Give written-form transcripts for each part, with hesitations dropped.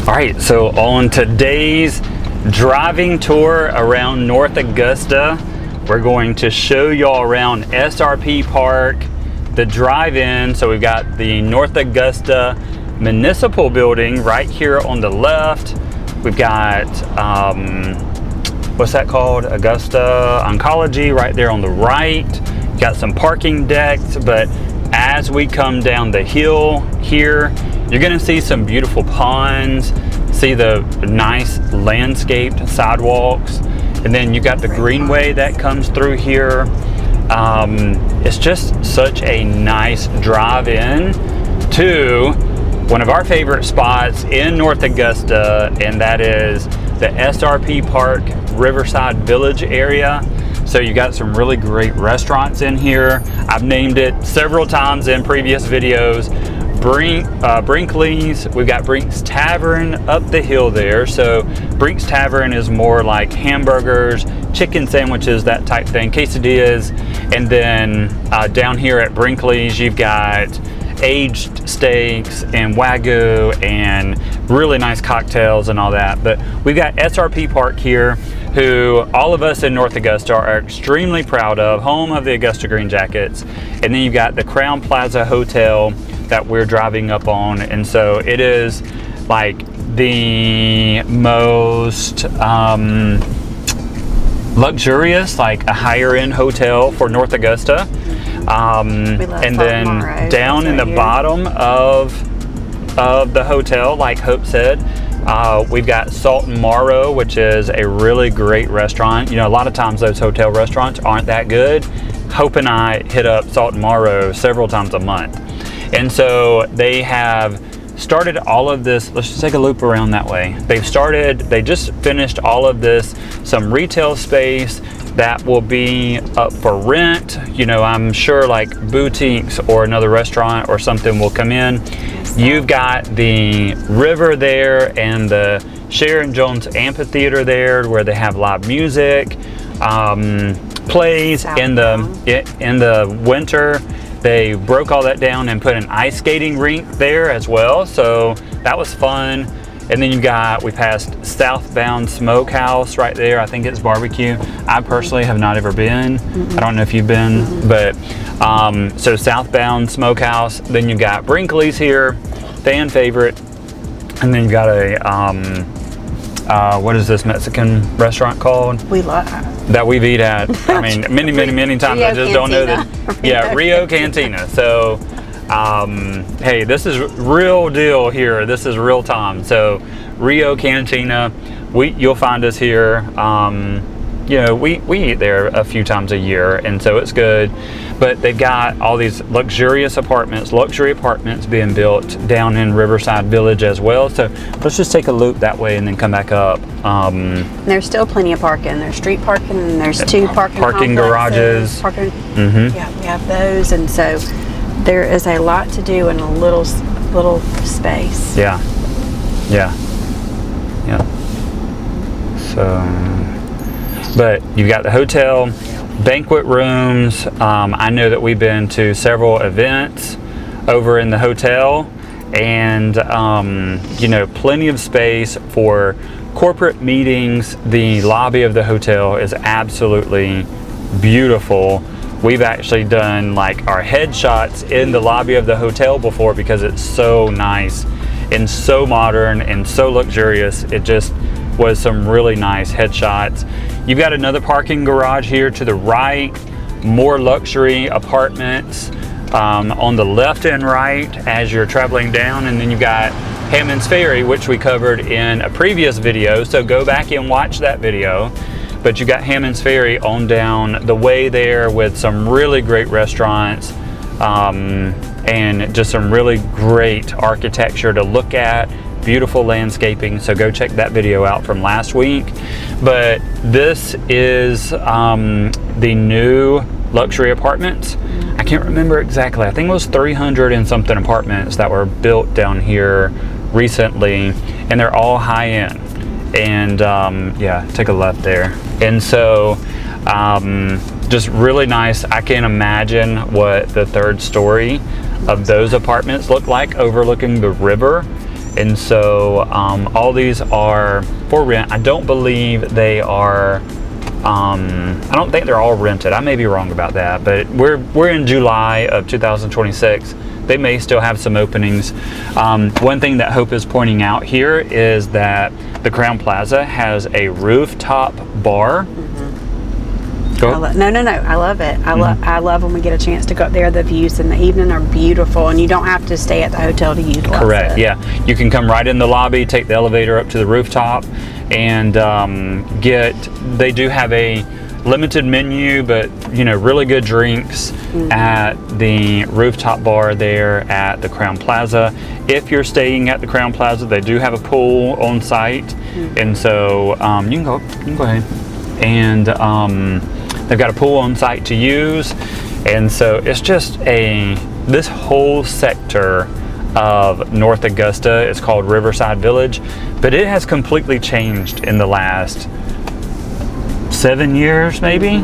All right, so on today's driving tour around North Augusta, we're going to show y'all around SRP Park, the drive-in. So we've got the North Augusta Municipal Building right here on the left. We've got, what's that called? Augusta Oncology right there on the right. Got some parking decks, but as we come down the hill here, you're gonna see some beautiful ponds, see the nice landscaped sidewalks, and then you got the greenway that comes through here. It's just such a nice drive-in to one of our favorite spots in North Augusta, and that is the SRP Park Riverside Village area. So you got some really great restaurants in here. I've named it several times in previous videos. Brinkley's, we've got Brink's Tavern up the hill there. So Brink's Tavern is more like hamburgers, chicken sandwiches, that type thing, quesadillas. And then down here at Brinkley's, you've got aged steaks and Wagyu and really nice cocktails and all that. But we've got SRP Park here, who all of us in North Augusta are extremely proud of, home of the Augusta GreenJackets. And then you've got the Crowne Plaza Hotel that we're driving up on. And so it is like the most luxurious, like a higher end hotel for North Augusta. And then Marrow, down in the bottom of the hotel, like Hope said, we've got Salt and Marrow, which is a really great restaurant. You know, a lot of times those hotel restaurants aren't that good. Hope and I hit up Salt and Marrow several times a month. And so they have started all of this. Let's just take a loop around that way. They just finished all of this, some retail space that will be up for rent. You know, I'm sure like boutiques or another restaurant or something will come in. You've got the river there and the Sharon Amphitheater there, where they have live music, plays. In the winter, they broke all that down and put an ice skating rink there as well. So that was fun. And then we passed Southbound Smokehouse right there. I think it's barbecue. I personally have not ever been. I don't know if you've been, but so Southbound Smokehouse. Then you've got Brinkley's here, fan favorite. And then you've got a, what is this Mexican restaurant called? That we've eaten at, I mean, many times. I just don't know that. Yeah, Rio Cantina. So, hey, this is real deal here. This is real time. So Rio Cantina, you'll find us here. You know, we eat there a few times a year, and so it's good. But they've got all these luxury apartments being built down in Riverside Village as well. So let's just take a loop that way and then come back up. There's still plenty of parking. There's street parking, and there's two parking garages. Yeah, we have those, and so there is a lot to do in a little space. Yeah. So, but you've got the hotel, banquet rooms. I know that we've been to several events over in the hotel, and you know, plenty of space for corporate meetings. The lobby of the hotel is absolutely beautiful. We've actually done like our headshots in the lobby of the hotel before because it's so nice and so modern and so luxurious. It just was some really nice headshots. You've got another parking garage here to the right, more luxury apartments on the left and right as you're traveling down. And then you've got Hammonds Ferry, which we covered in a previous video, so go back and watch that video. But you got Hammonds Ferry on down the way there with some really great restaurants and just some really great architecture to look at, beautiful landscaping. So go check that video out from last week. But this is the new luxury apartments. I can't remember exactly. I think it was 300 and something apartments that were built down here recently, and they're all high end. And yeah, take a left there. And so just really nice. I can't imagine what the third story of those apartments look like overlooking the river. And so all these are for rent. I don't believe they are, I don't think they're all rented. I may be wrong about that, but we're in July of 2026. They may still have some openings. One thing that Hope is pointing out here is that the Crowne Plaza has a rooftop bar. No, I love it. I love when we get a chance to go up there. The views in the evening are beautiful, and you don't have to stay at the hotel to utilize Correct. it. Yeah, you can come right in the lobby, take the elevator up to the rooftop, and they do have a limited menu, but really good drinks at the rooftop bar there at the Crowne Plaza. If you're staying at the Crowne Plaza, they do have a pool on site, and so you can go ahead, and they've got a pool on site to use. And so it's just this whole sector of North Augusta is called Riverside Village, but it has completely changed in the last 7 years, maybe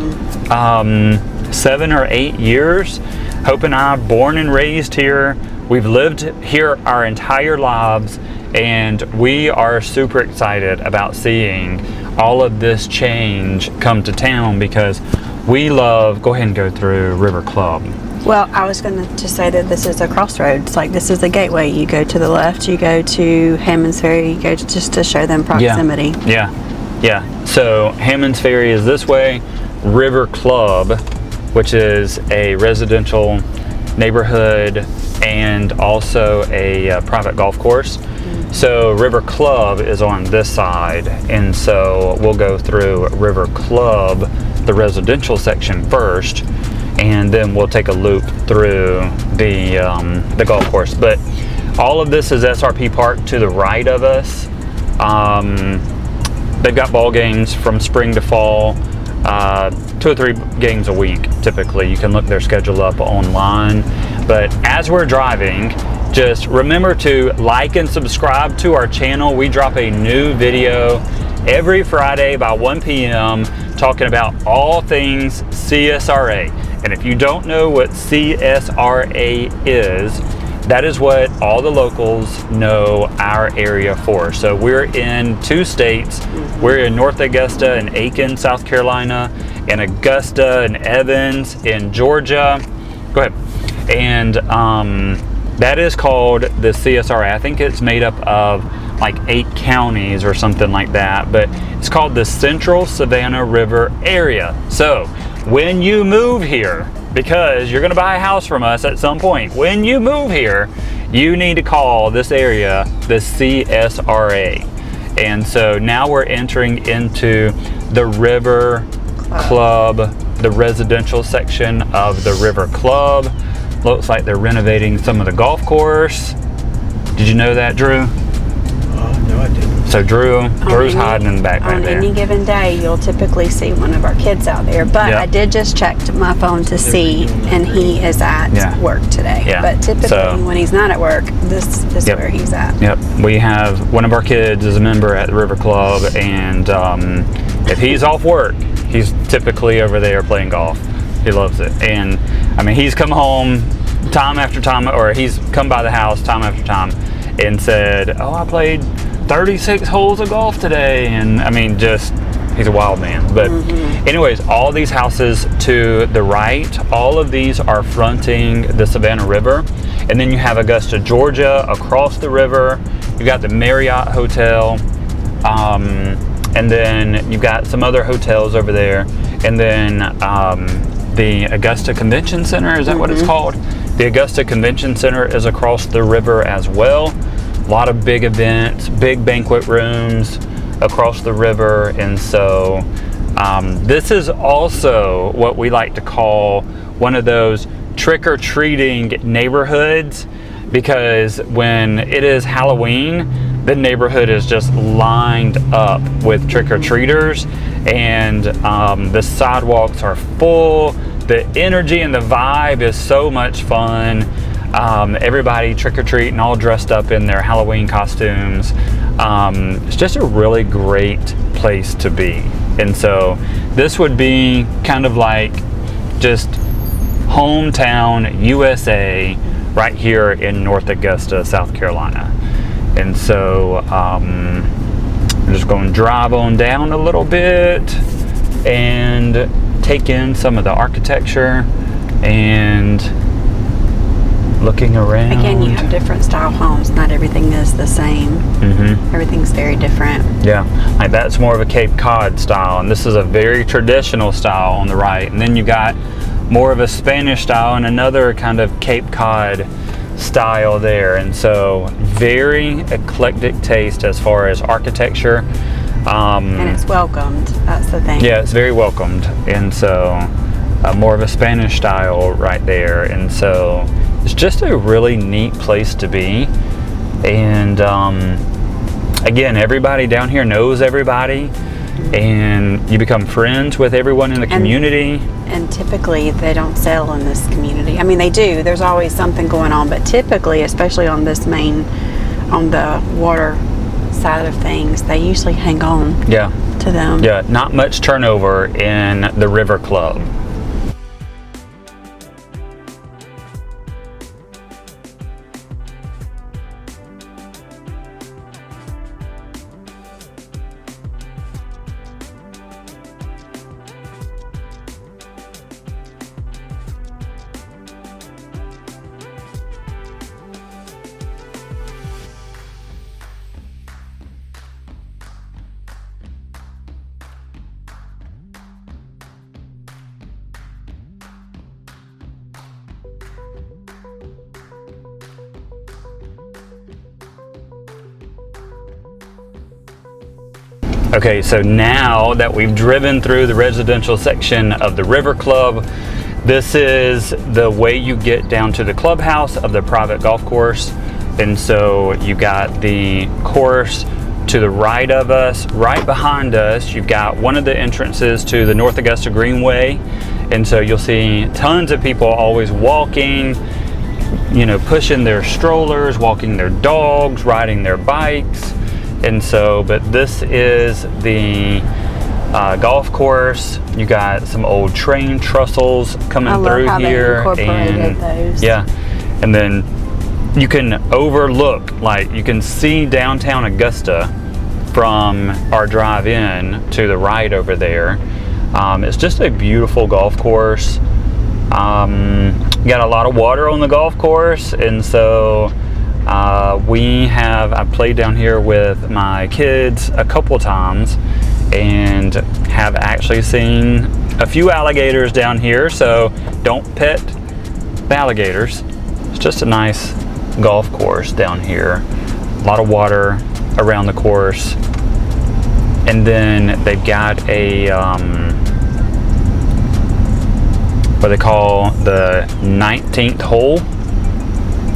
7 or 8 years. Hope and I, born and raised here, we've lived here our entire lives, and we are super excited about seeing all of this change come to town, because we love, go ahead and go through River Club. Well, I was going to just say that this is a crossroads. Like, this is the gateway. You go to the left, you go to Hammonds Ferry, you go just to show them proximity. Yeah. So Hammonds Ferry is this way. River Club, which is a residential neighborhood and also a private golf course. So River Club is on this side, and so we'll go through River Club, the residential section first, and then we'll take a loop through the golf course. But all of this is SRP Park to the right of us. They've got ball games from spring to fall, 2 or 3 games a week typically. You can look their schedule up online. But as we're driving, just remember to like and subscribe to our channel. We drop a new video every Friday by 1 p.m. talking about all things CSRA. And if you don't know what CSRA is, that is what all the locals know our area for. So we're in 2 states. We're in North Augusta and Aiken, South Carolina, and Augusta and Evans in Georgia. Go ahead. And that is called the CSRA. I think it's made up of like 8 counties or something like that, but it's called the Central Savannah River Area. So when you move here, because you're going to buy a house from us at some point, when you move here, you need to call this area the CSRA. And so now we're entering into the River Club, the residential section of the River Club. Looks like they're renovating some of the golf course. Did you know that, Drew? No, I didn't. So Drew's hiding in the back right there. On any given day, you'll typically see one of our kids out there. But Yep. I did just check my phone to see, and he is at work today. Yeah. But typically, when he's not at work, this is where he's at. Yep. We have one of our kids is a member at the River Club, and if he's off work, he's typically over there playing golf. He loves it. And I mean, he's come home time after time, or he's come by the house time after time and said, "Oh, I played 36 holes of golf today." And I mean, just, he's a wild man. But anyways, all these houses to the right, all of these are fronting the Savannah River. And then you have Augusta, Georgia across the river. You got the Marriott Hotel. And then you've got some other hotels over there. And then the Augusta Convention Center, is that what it's called? The Augusta Convention Center is across the river as well. A lot of big events, big banquet rooms across the river. And so this is also what we like to call one of those trick-or-treating neighborhoods, because when it is Halloween, the neighborhood is just lined up with trick-or-treaters, and the sidewalks are full. The energy and the vibe is so much fun. Everybody trick-or-treating, all dressed up in their Halloween costumes. It's just a really great place to be. And so this would be kind of like just hometown USA right here in North Augusta, South Carolina. And so I'm just going to drive on down a little bit and take in some of the architecture and looking around. Again, you have different style homes. Not everything is the same. Everything's very different. Yeah, like that's more of a Cape Cod style, and this is a very traditional style on the right. And then you got more of a Spanish style and another kind of Cape Cod style there. And so very eclectic taste as far as architecture. And it's welcomed. That's the thing. Yeah, it's very welcomed. And so more of a Spanish style right there. And so it's just a really neat place to be. And again, everybody down here knows everybody, and you become friends with everyone in the community. And typically they don't sell in this community. I mean, they do. There's always something going on, but typically, especially on this on the water side of things, they usually hang on to them. Yeah, not much turnover in the River Club. Okay, so now that we've driven through the residential section of the River Club, this is the way you get down to the clubhouse of the private golf course. And so you got the course to the right of us. Right behind us, you've got one of the entrances to the North Augusta Greenway. And so you'll see tons of people always walking, you know, pushing their strollers, walking their dogs, riding their bikes. And so, but this is the golf course. You got some old train trestles coming through here, and those. Yeah, and then you can overlook, like you can see downtown Augusta from our drive-in to the right over there. It's just a beautiful golf course. Got a lot of water on the golf course, and so I've played down here with my kids a couple times and have actually seen a few alligators down here, so don't pet the alligators. It's just a nice golf course down here. A lot of water around the course. And then they've got a what they call the 19th hole.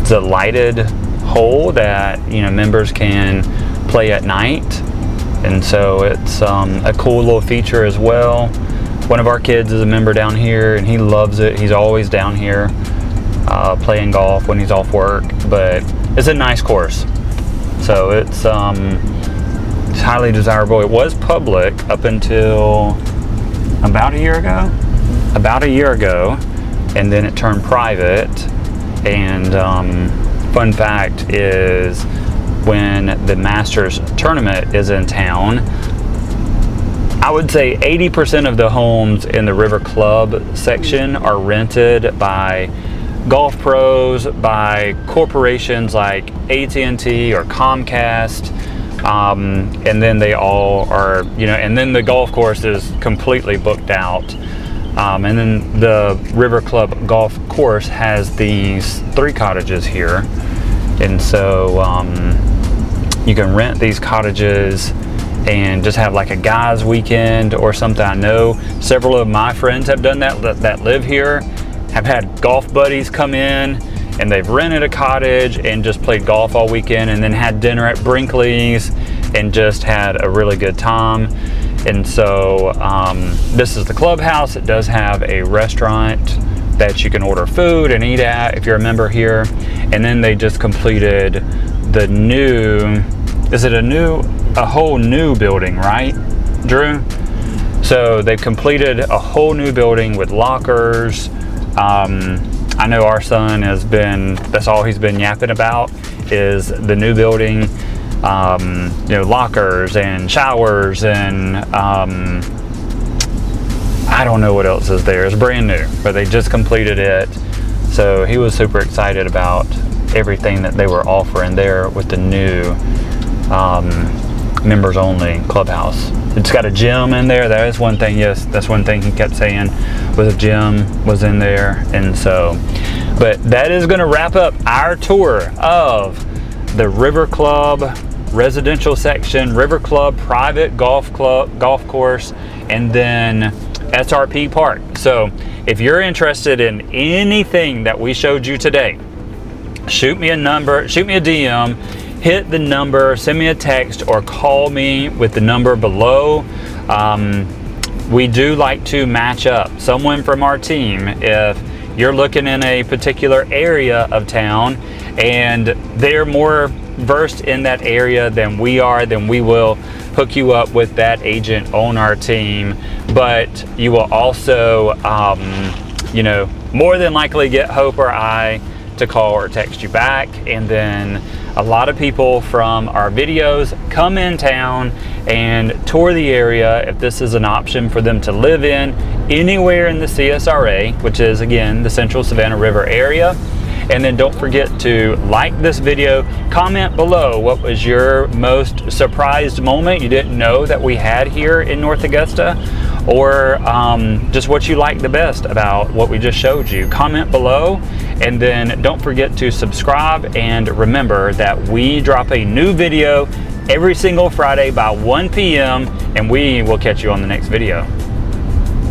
It's a lighted hole that, you know, members can play at night, and so it's a cool little feature as well. One of our kids is a member down here, and he loves it. He's always down here playing golf when he's off work. But it's a nice course, so it's highly desirable. It was public up until about a year ago, and then it turned private. And fun fact is, when the Masters tournament is in town, I would say 80% of the homes in the River Club section are rented by golf pros, by corporations like AT&T or Comcast, and then they all are, you know, and then the golf course is completely booked out. And then the River Club golf course has these 3 cottages here. And so you can rent these cottages and just have like a guys weekend or something. I know several of my friends have done that live here, have had golf buddies come in, and they've rented a cottage and just played golf all weekend, and then had dinner at Brinkley's and just had a really good time. And so this is the clubhouse. It does have a restaurant that you can order food and eat at if you're a member here. And then they just completed the new, a whole new building, right, Drew? So they've completed a whole new building with lockers. I know our son that's all he's been yapping about is the new building. lockers and showers and I don't know what else is there. It's brand new, but they just completed it. So he was super excited about everything that they were offering there with the new members only Clubhouse. It's got a gym in there. That is one thing. Yes, that's one thing he kept saying, was a gym was in there. And so, but that is going to wrap up our tour of the River Club residential section, River Club private golf course, and then SRP Park. So if you're interested in anything that we showed you today, shoot me a DM, hit the number, send me a text, or call me with the number below. We do like to match up someone from our team. If you're looking in a particular area of town and they're more versed in that area than we are, then we will hook you up with that agent on our team. But you will also more than likely get Hope or I to call or text you back. And then a lot of people from our videos come in town and tour the area if this is an option for them to live in anywhere in the CSRA, which is again the Central Savannah River area. And then don't forget to like this video, comment below what was your most surprised moment you didn't know that we had here in North Augusta, or just what you like the best about what we just showed you. Comment below, and then don't forget to subscribe, and remember that we drop a new video every single Friday by 1 p.m. and we will catch you on the next video.